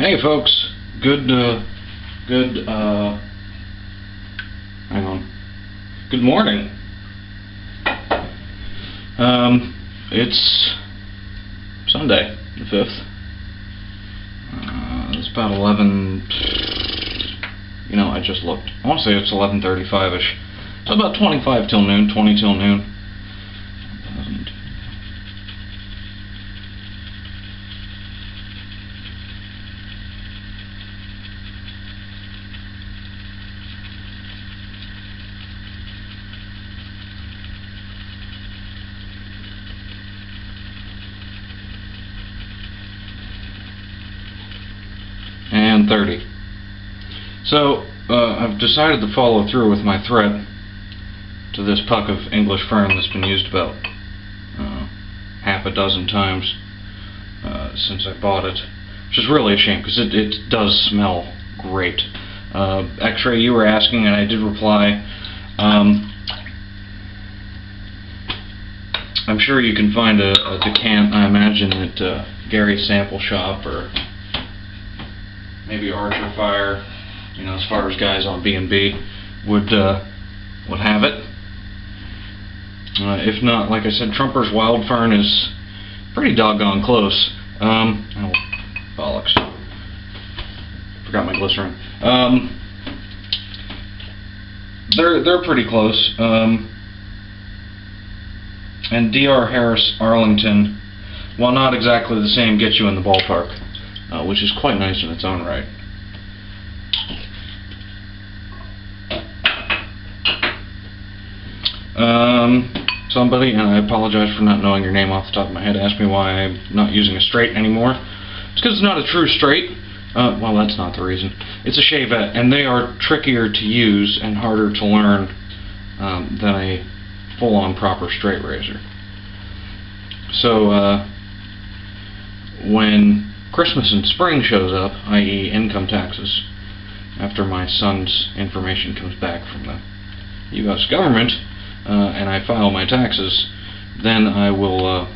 Hey folks, good morning. It's Sunday, the 5th. It's about 11, I just looked. I want to say it's 11:35ish. So about 25 till noon, 20 till noon. And 30. So I've decided to follow through with my threat to this puck of English Fern that's been used about half a dozen times since I bought it, which is really a shame because it does smell great. X-Ray, you were asking, and I did reply. I'm sure you can find a decant, I imagine, at Gary's Sample Shop or maybe Archer Fire, as far as guys on B&B would have it. If not, like I said, Trumper's Wild Fern is pretty doggone close. Oh, bollocks. Forgot my glycerin. They're pretty close. And D.R. Harris Arlington, while not exactly the same, gets you in the ballpark. Which is quite nice in its own right. Somebody, and I apologize for not knowing your name off the top of my head, asked me why I'm not using a straight anymore. It's because it's not a true straight. Well, that's not the reason. It's a Shea Butter, and they are trickier to use and harder to learn than a full-on proper straight razor. So, when Christmas and spring shows up, i.e. income taxes, after my son's information comes back from the U.S. government, and I file my taxes, then I will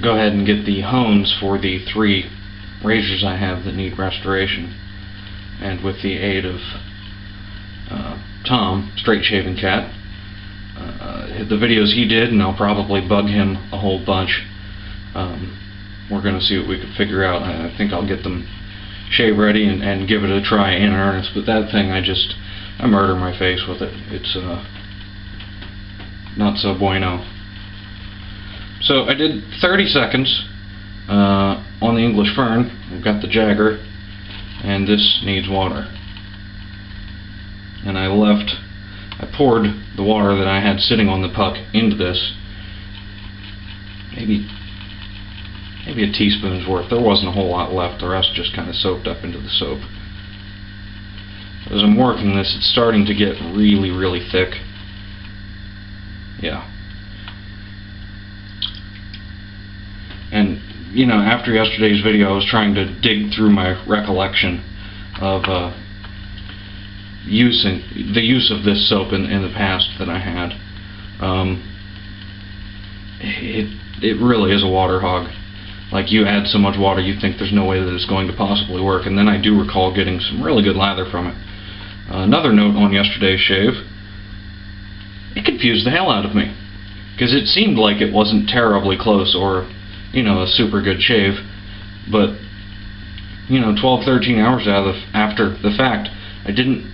go ahead and get the hones for the 3 razors I have that need restoration, and with the aid of Tom, Straight Shaving Cat, the videos he did, and I'll probably bug him a whole bunch. We're going to see what we can figure out. I think I'll get them shave ready and give it a try in earnest. But that thing, I murder my face with it. It's not so bueno. So I did 30 seconds on the English Fern. I've got the Jagger, and this needs water. And I poured the water that I had sitting on the puck into this. Maybe a teaspoon's worth. There wasn't a whole lot left. The rest just kind of soaked up into the soap. As I'm working this, it's starting to get really, really thick. Yeah. And, after yesterday's video, I was trying to dig through my recollection of the use of this soap in the past that I had. It really is a water hog. Like, you add so much water, you think there's no way that it's going to possibly work. And then I do recall getting some really good lather from it. Another note on yesterday's shave, it confused the hell out of me. Because it seemed like it wasn't terribly close or, a super good shave. But, 12, 13 hours after the fact, I didn't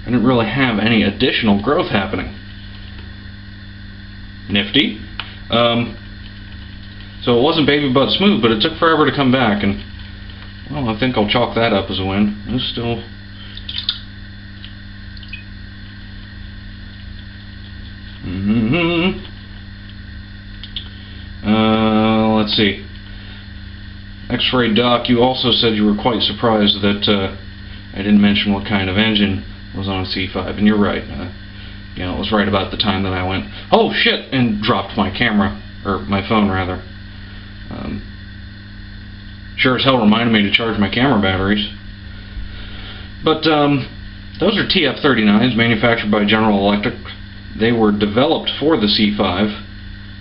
really have any additional growth happening. Nifty. So it wasn't baby butt smooth, but it took forever to come back, and, well, I think I'll chalk that up as a win. It's still... let's see. X-Ray Doc, you also said you were quite surprised that I didn't mention what kind of engine was on a C5, and you're right. It was right about the time that I went, oh shit, and dropped my camera, or my phone rather. Sure as hell reminded me to charge my camera batteries. But those are TF39s manufactured by General Electric. They were developed for the C5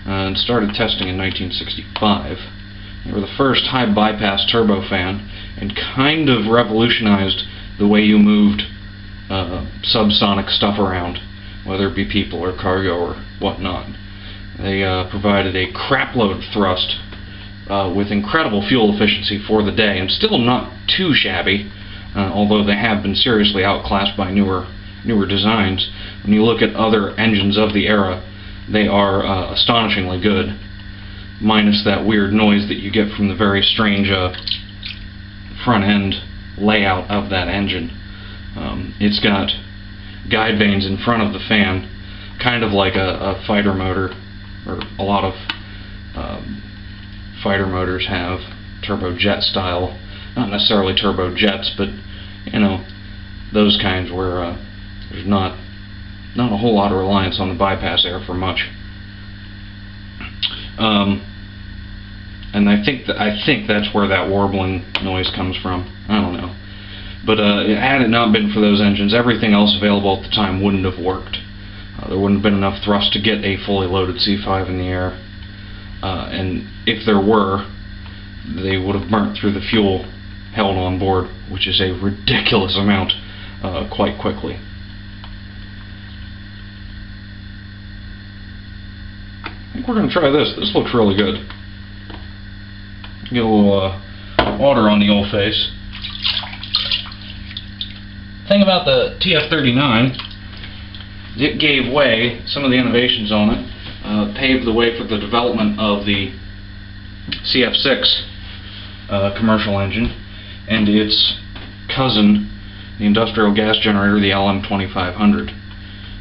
and started testing in 1965. They were the first high bypass turbo fan and kind of revolutionized the way you moved subsonic stuff around, whether it be people or cargo or whatnot. They provided a crapload of thrust with incredible fuel efficiency for the day, and still not too shabby, although they have been seriously outclassed by newer designs. When you look at other engines of the era, they are astonishingly good, minus that weird noise that you get from the very strange front end layout of that engine. It's got guide vanes in front of the fan, kind of like a fighter motor, or a lot of fighter motors have, turbojet style. Not necessarily turbojets, but you know, those kinds where there's not a whole lot of reliance on the bypass air for much. And I think that's where that warbling noise comes from. I don't know. But had it not been for those engines, everything else available at the time wouldn't have worked. There wouldn't have been enough thrust to get a fully loaded C5 in the air. And if there were, they would have burnt through the fuel held on board, which is a ridiculous amount, quite quickly. I think we're going to try this. This looks really good. Get a little water on the old face. Thing about the TF39, it gave way. Some of the innovations on it paved the way for the development of the CF6 commercial engine and its cousin, the industrial gas generator, the LM2500.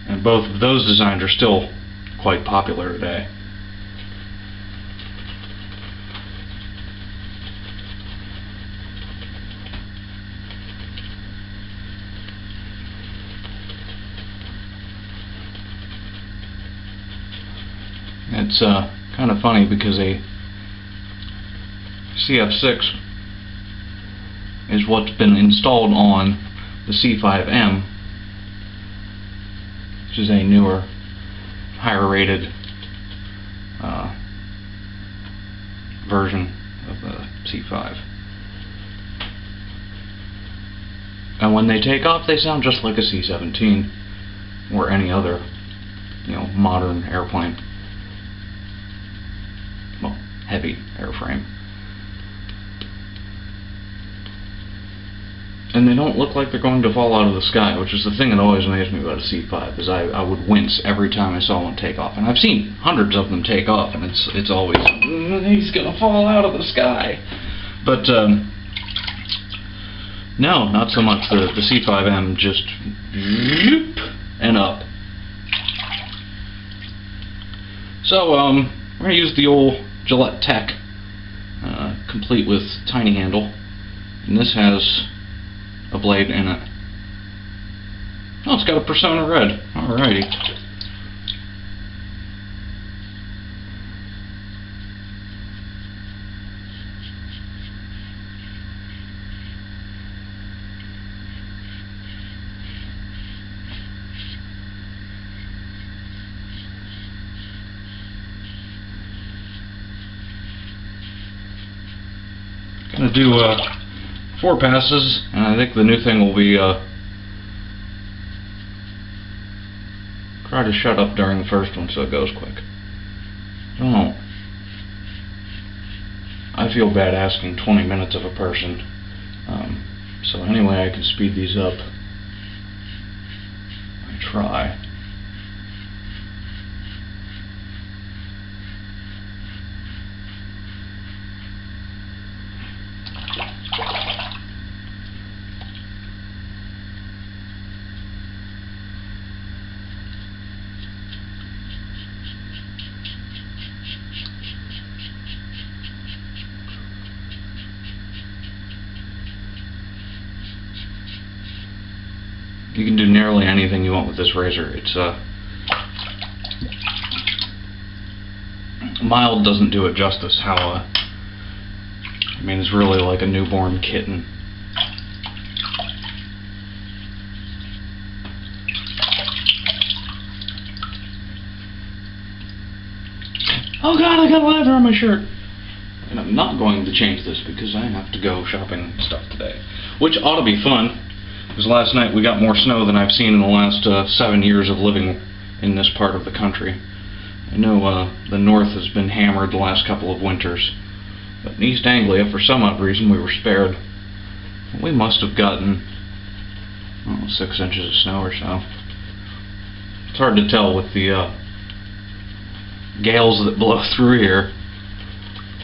And both of those designs are still quite popular today. It's kind of funny because a CF6 is what's been installed on the C5M, which is a newer, higher rated version of the C5. And when they take off, they sound just like a C-17 or any other, modern airplane. Well, heavy airframe. And they don't look like they're going to fall out of the sky, which is the thing that always amazed me about a C5, is I would wince every time I saw one take off. And I've seen hundreds of them take off, and it's always, he's gonna fall out of the sky. But no, not so much. The C5M just zoop and up. So we're gonna use the old Gillette Tech, complete with tiny handle, and this has a blade in it. Oh, it's got a Personna red. Alrighty. Gonna do 4 passes, and I think the new thing will be try to shut up during the first one so it goes quick. I don't know. I feel bad asking 20 minutes of a person, so anyway I can speed these up. I try. You can do nearly anything you want with this razor. It's mild doesn't do it justice. How I mean, it's really like a newborn kitten. Oh God, I got lather on my shirt. I'm gonna am not going to change this because I have to go shopping stuff today. Which ought to be fun, because last night we got more snow than I've seen in the last 7 years of living in this part of the country. I know the north has been hammered the last couple of winters, but in East Anglia, for some odd reason, we were spared. We must have gotten 6 inches of snow or so. It's hard to tell with the gales that blow through here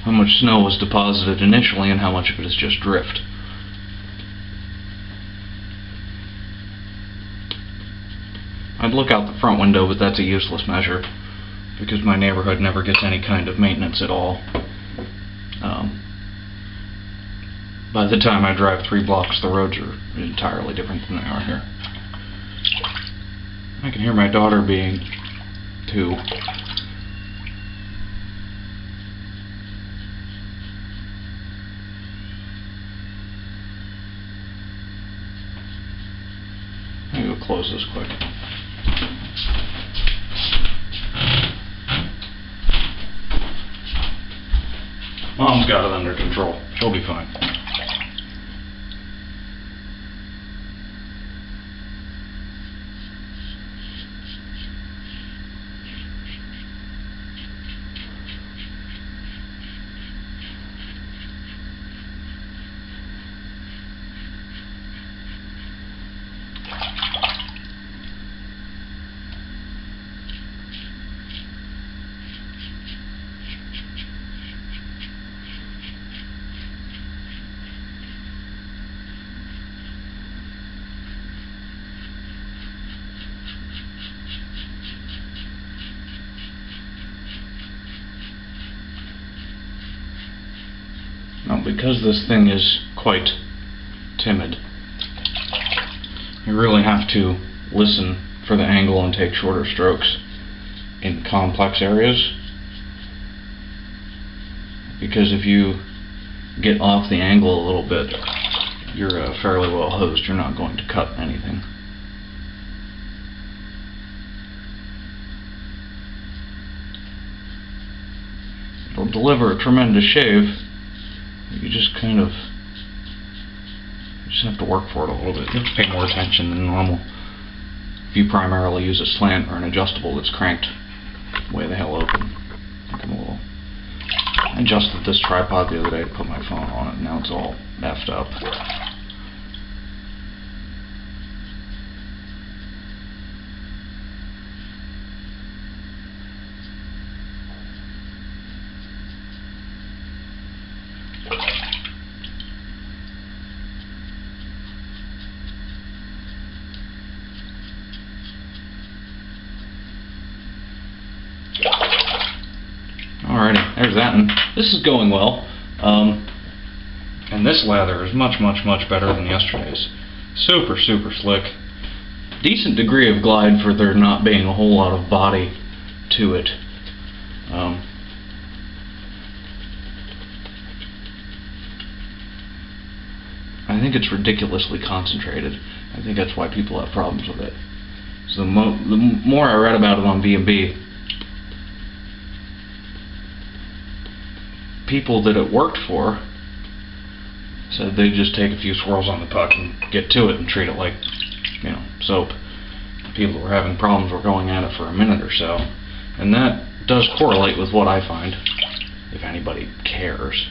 how much snow was deposited initially and how much of it is just drift. I'd look out the front window, but that's a useless measure because my neighborhood never gets any kind of maintenance at all. By the time I drive 3 blocks, the roads are entirely different than they are here. I can hear my daughter being 2. Maybe we'll close this quick. Mom's got it under control. She'll be fine. Now, because this thing is quite timid, you really have to listen for the angle and take shorter strokes in complex areas, because if you get off the angle a little bit, you're fairly well hosed. You're not going to cut anything. It'll deliver a tremendous shave. You just have to work for it a little bit. You have to pay more attention than normal if you primarily use a slant or an adjustable that's cranked way the hell open. I adjusted this tripod the other day to put my phone on it, and now it's all effed up. Alrighty, there's that, and this is going well. And this lather is much better than yesterday's. Super slick. Decent degree of glide for there not being a whole lot of body to it. I think it's ridiculously concentrated. I think that's why people have problems with it. So the more I read about it on B&B, people that it worked for said they'd just take a few swirls on the puck and get to it and treat it like, soap. People that were having problems were going at it for a minute or so, and that does correlate with what I find, if anybody cares.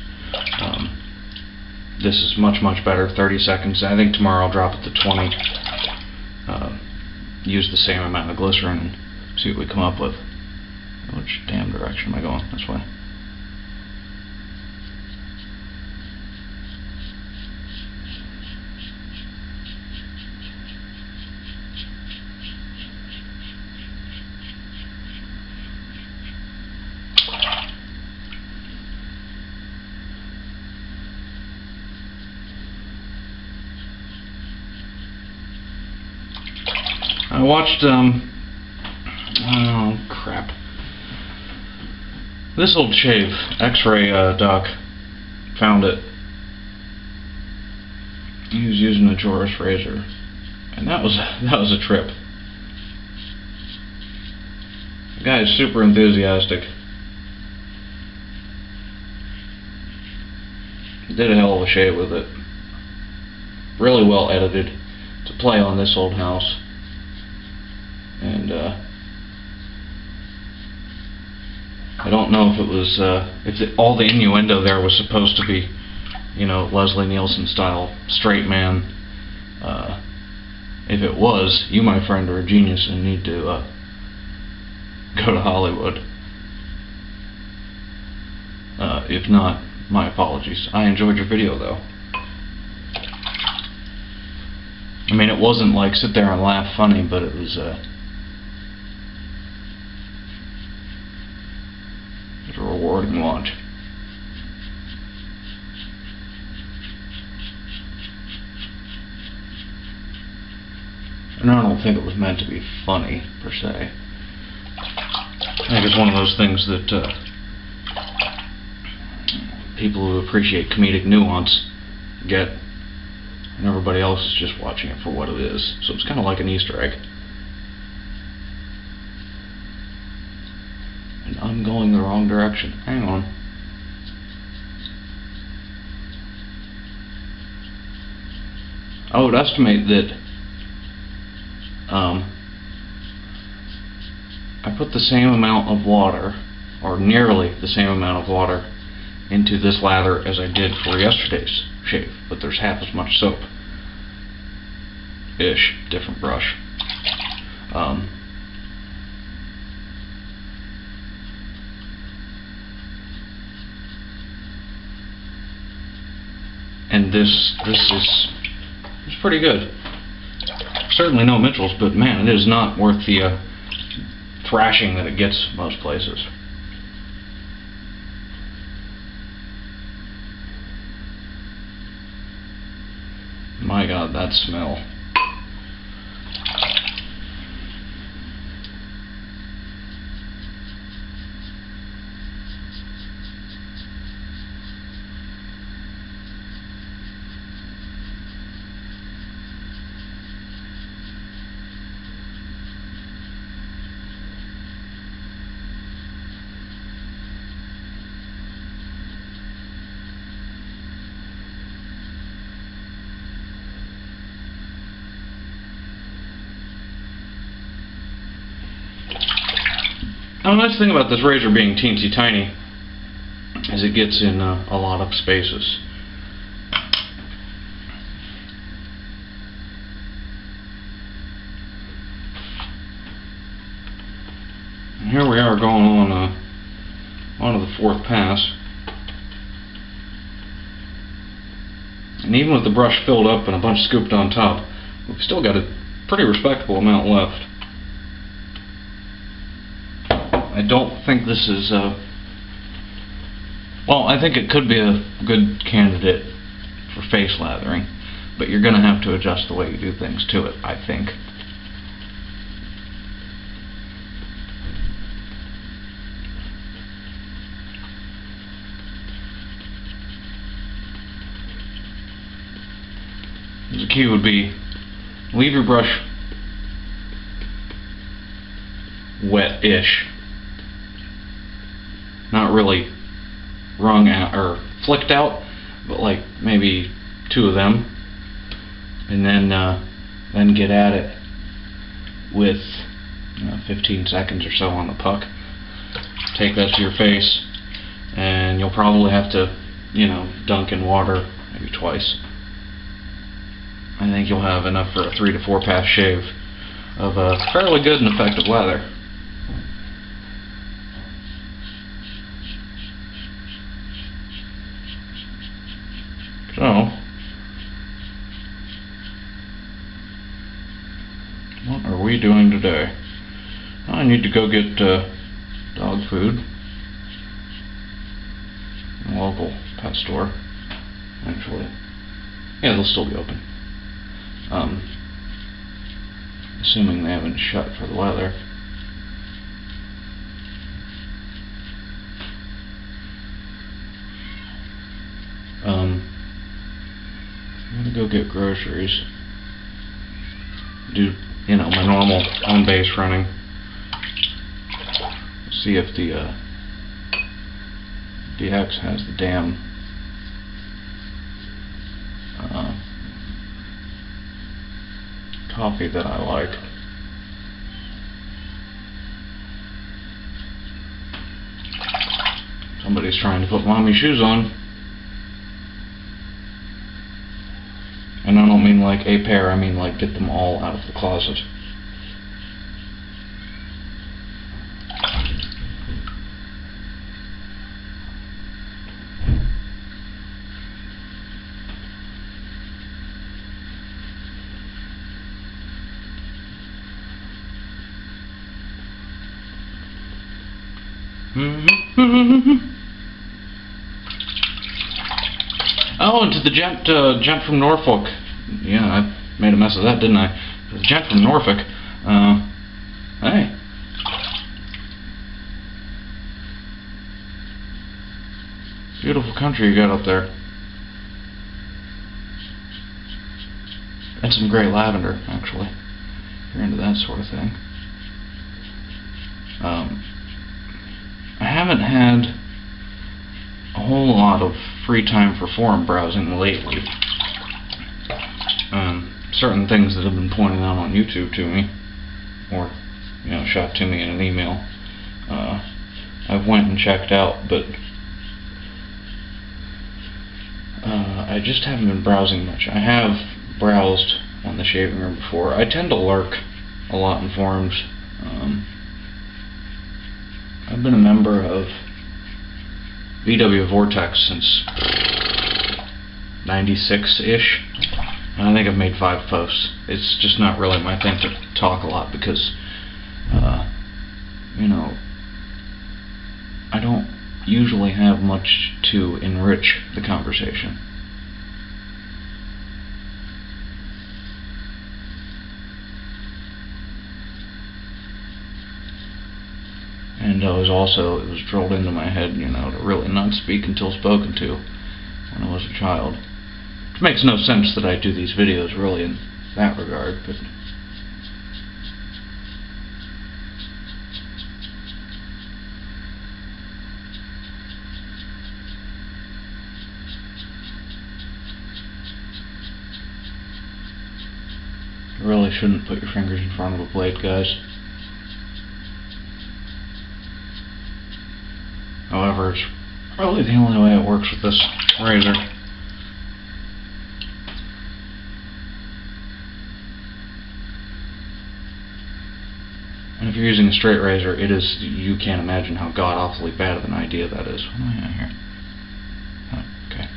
This is much better, 30 seconds. I think tomorrow I'll drop it to 20. Use the same amount of glycerin and see what we come up with. Which damn direction am I going? This way. I watched, oh crap, this old shave, X-ray doc, found it. He was using a Joris razor, and that was a trip. The guy is super enthusiastic. Did a hell of a shave with it. Really well edited to play on this old house. And I don't know if it was all the innuendo there was supposed to be, you know, Leslie Nielsen style straight man. If it was, you, my friend, are a genius and need to go to Hollywood. If not, my apologies. I enjoyed your video, though. I mean, it wasn't like sit there and laugh funny, but it was a rewarding watch. And I don't think it was meant to be funny, per se. I think it's one of those things that people who appreciate comedic nuance get, and everybody else is just watching it for what it is. So it's kind of like an Easter egg. And I'm going the wrong direction. Hang on. I would estimate that I put the same amount of water, or nearly the same amount of water, into this lather as I did for yesterday's shave, but there's half as much soap. Ish, different brush. And this is pretty good. Certainly no Mitchell's, but man, it is not worth the thrashing that it gets most places. My God, that smell. Now, the nice thing about this razor being teensy tiny is it gets in a lot of spaces. And here we are going on to the fourth pass. And even with the brush filled up and a bunch scooped on top, we've still got a pretty respectable amount left. I don't think this is well, I think it could be a good candidate for face lathering, but you're going to have to adjust the way you do things to it, I think. The key would be leave your brush wet-ish. Not really wrung out or flicked out, but like maybe two of them, and then get at it with 15 seconds or so on the puck. Take that to your face, and you'll probably have to, dunk in water maybe twice. I think you'll have enough for a 3 to 4 pass shave of a fairly good and effective lather. So, what are we doing today? I need to go get dog food in a local pet store, actually. Yeah, they'll still be open. Assuming they haven't shut for the weather. I'm gonna go get groceries. Do my normal on base running. See if the DX has the damn coffee that I like. Somebody's trying to put mommy shoes on. And I don't mean like a pair, I mean like get them all out of the closet. Oh, and to the gent from Norfolk. Yeah, I made a mess of that, didn't I? The gent from Norfolk. Hey. Beautiful country you got up there. And some great lavender, actually. If you're into that sort of thing. I haven't had a whole lot of free time for forum browsing lately. Certain things that have been pointed out on YouTube to me, or shot to me in an email, I've went and checked out, but I just haven't been browsing much. I have browsed on the shaving room before. I tend to lurk a lot in forums. I've been a member of VW Vortex since 96-ish, and I think I've made 5 posts. It's just not really my thing to talk a lot because, I don't usually have much to enrich the conversation. And it was drilled into my head, to really not speak until spoken to when I was a child. Which makes no sense that I do these videos really in that regard, but you really shouldn't put your fingers in front of a blade, guys. However, it's probably the only way it works with this razor. And if you're using a straight razor, you can't imagine how god-awfully bad of an idea that is. What am I at here? Oh, okay.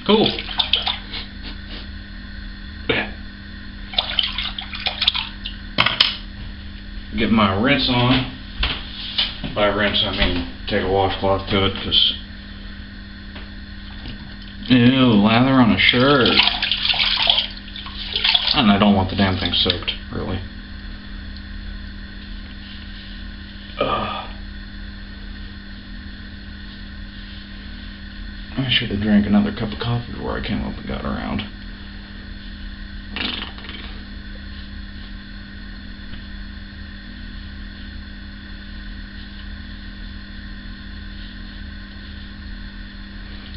Cool. Get my rinse on. By rinse, I mean take a washcloth to it, because ew, lather on a shirt. And I don't want the damn thing soaked, really. I should have drank another cup of coffee before I came up and got around.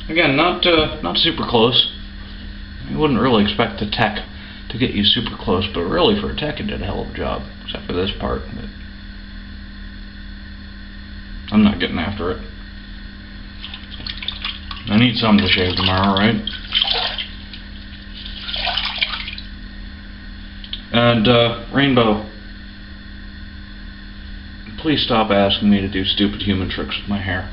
Again, not super close. You wouldn't really expect the tech to get you super close, but really for a tech it did a hell of a job, except for this part. But I'm not getting after it. I need something to shave tomorrow, right? And, Rainbow, please stop asking me to do stupid human tricks with my hair.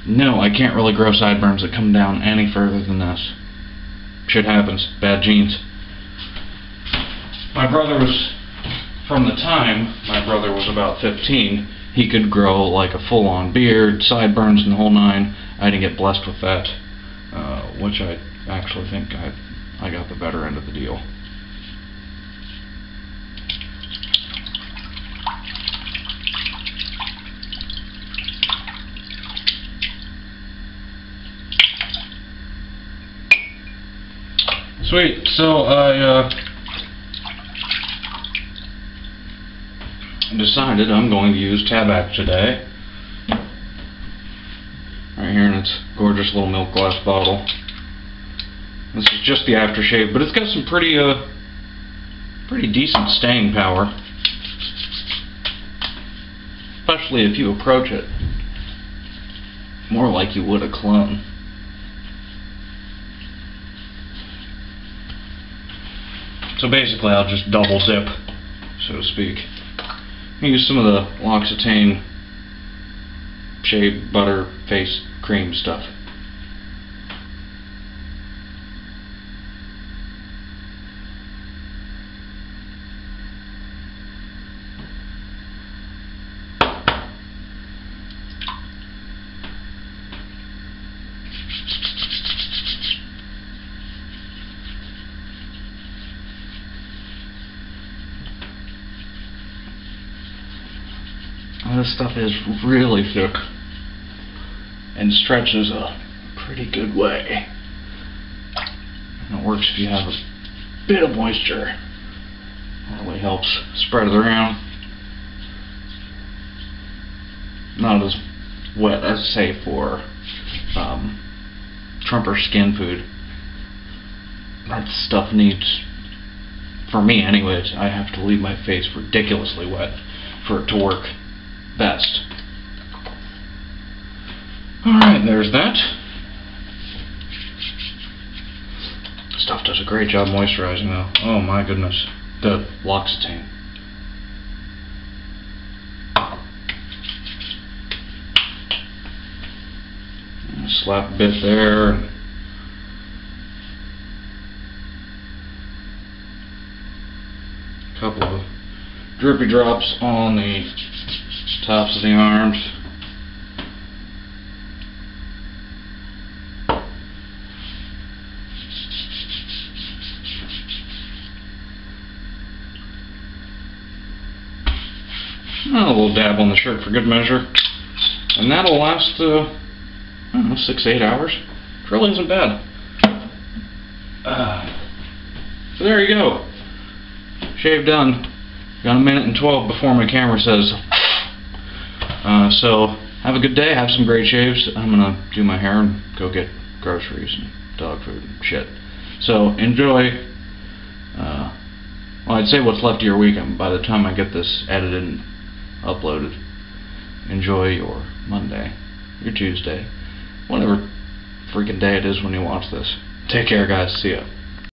No, I can't really grow sideburns that come down any further than this. Shit happens. Bad genes. My brother was, from the time my brother was about 15, he could grow like a full-on beard, sideburns, and the whole nine. I didn't get blessed with that, which I actually think I got the better end of the deal. Sweet. So I decided I'm going to use Tabac today. Right here in its gorgeous little milk glass bottle. This is just the aftershave, but it's got some pretty decent staying power. Especially if you approach it more like you would a cologne. So basically I'll just double dip, so to speak. I'm going to use some of the L'Occitane Shea Butter face cream stuff. This stuff is really thick and stretches a pretty good way. And it works if you have a bit of moisture. It really helps spread it around. Not as wet as, say, for Trumper skin food. That stuff needs, for me anyways, I have to leave my face ridiculously wet for it to work best. Alright, there's that. Stuff does a great job moisturizing though. Oh my goodness. The L'Occitane. Slap a bit there. A couple of drippy drops on the tops of the arms. A little dab on the shirt for good measure. And that'll last, I don't know, 6 to 8 hours. It really isn't bad. So there you go. Shave done. Got a minute and 12 before my camera says. So have a good day. Have some great shaves. I'm gonna do my hair and go get groceries and dog food and shit. So enjoy. Well, I'd say what's left of your weekend. By the time I get this edited and uploaded, enjoy your Monday, your Tuesday, whatever freaking day it is when you watch this. Take care, guys. See ya.